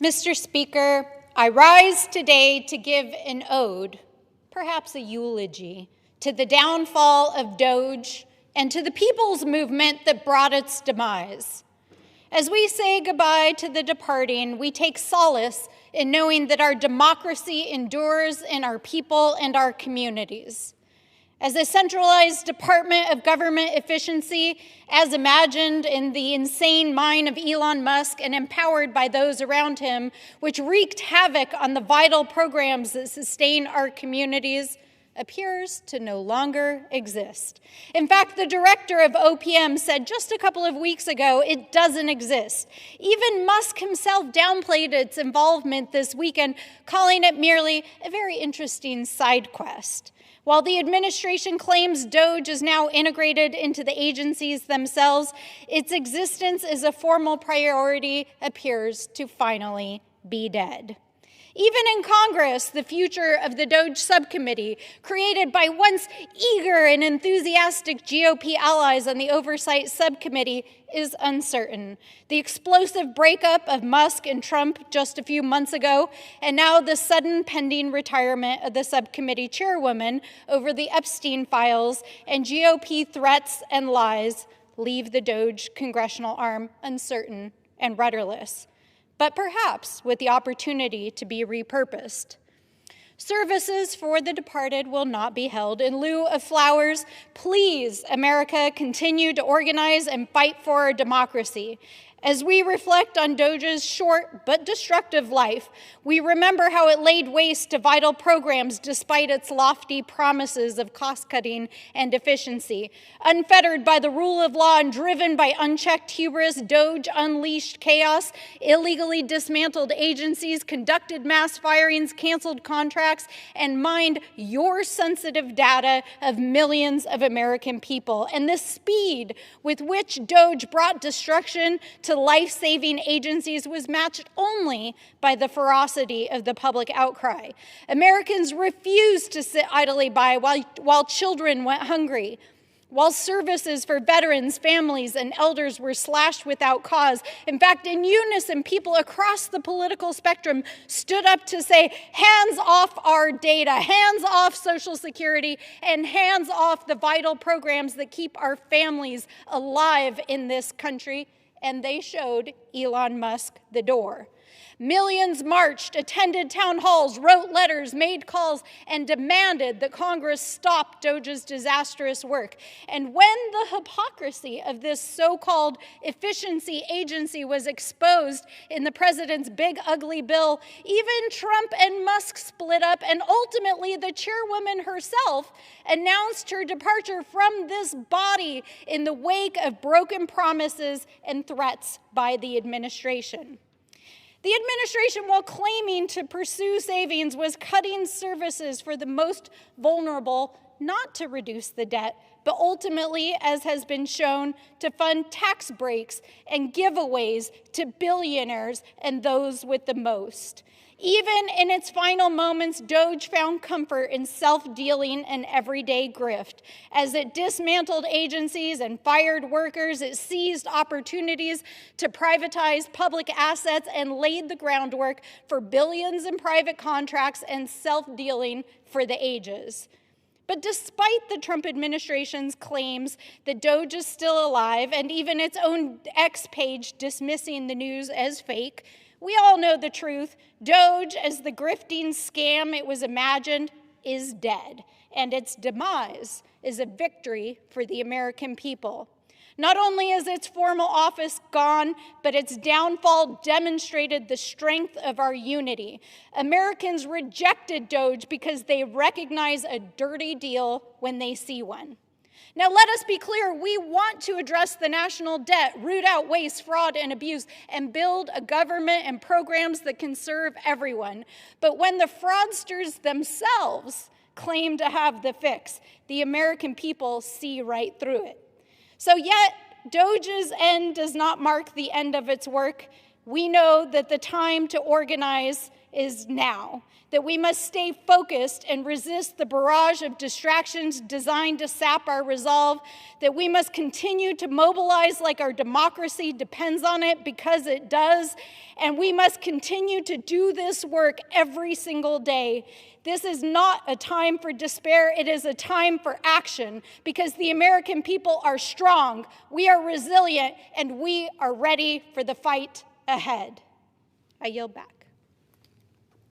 Mr. Speaker, I rise today to give an ode, perhaps a eulogy, to the downfall of Doge and to the people's movement that brought its demise. As we say goodbye to the departing, we take solace in knowing that our democracy endures in our people and our communities. As a centralized department of government efficiency, as imagined in the insane mind of Elon Musk and empowered by those around him, which wreaked havoc on the vital programs that sustain our communities, appears to no longer exist. In fact, the director of OPM said just a couple of weeks ago it doesn't exist. Even Musk himself downplayed its involvement this weekend, calling it merely a very interesting side quest. While the administration claims Doge is now integrated into the agencies themselves, its existence as a formal priority appears to finally be dead. Even in Congress, the future of the Doge subcommittee, created by once eager and enthusiastic GOP allies on the Oversight Subcommittee, is uncertain. The explosive breakup of Musk and Trump just a few months ago, and now the sudden pending retirement of the subcommittee chairwoman over the Epstein files and GOP threats and lies leave the Doge congressional arm uncertain and rudderless, but perhaps with the opportunity to be repurposed. Services for the departed will not be held in lieu of flowers. Please, America, continue to organize and fight for our democracy. As we reflect on Doge's short but destructive life, we remember how it laid waste to vital programs despite its lofty promises of cost-cutting and efficiency. Unfettered by the rule of law and driven by unchecked hubris, Doge unleashed chaos, illegally dismantled agencies, conducted mass firings, canceled contracts, and mined your sensitive data of millions of American people. And the speed with which Doge brought destruction to life-saving agencies was matched only by the ferocity of the public outcry. Americans refused to sit idly by while children went hungry, while services for veterans, families, and elders were slashed without cause. In fact, in unison, people across the political spectrum stood up to say, hands off our data, hands off Social Security, and hands off the vital programs that keep our families alive in this country. And they showed Elon Musk the door. Millions marched, attended town halls, wrote letters, made calls, and demanded that Congress stop Doge's disastrous work. And when the hypocrisy of this so-called efficiency agency was exposed in the president's big, ugly bill, even Trump and Musk split up, and ultimately the chairwoman herself announced her departure from this body in the wake of broken promises and threats by the administration. The administration, while claiming to pursue savings, was cutting services for the most vulnerable, not to reduce the debt, but ultimately, as has been shown, to fund tax breaks and giveaways to billionaires and those with the most. Even in its final moments, Doge found comfort in self-dealing and everyday grift. As it dismantled agencies and fired workers, it seized opportunities to privatize public assets and laid the groundwork for billions in private contracts and self-dealing for the ages. But despite the Trump administration's claims that Doge is still alive, and even its own X page dismissing the news as fake, we all know the truth. Doge, as the grifting scam it was imagined, is dead, and its demise is a victory for the American people. Not only is its formal office gone, but its downfall demonstrated the strength of our unity. Americans rejected Doge because they recognize a dirty deal when they see one. Now, let us be clear, we want to address the national debt, root out waste, fraud, and abuse, and build a government and programs that can serve everyone. But when the fraudsters themselves claim to have the fix, the American people see right through it. So yet, Doge's end does not mark the end of its work. We know that the time to organize is now, that we must stay focused and resist the barrage of distractions designed to sap our resolve, that we must continue to mobilize like our democracy depends on it, because it does, and we must continue to do this work every single day. This is not a time for despair, it is a time for action, because the American people are strong, we are resilient, and we are ready for the fight ahead. I yield back.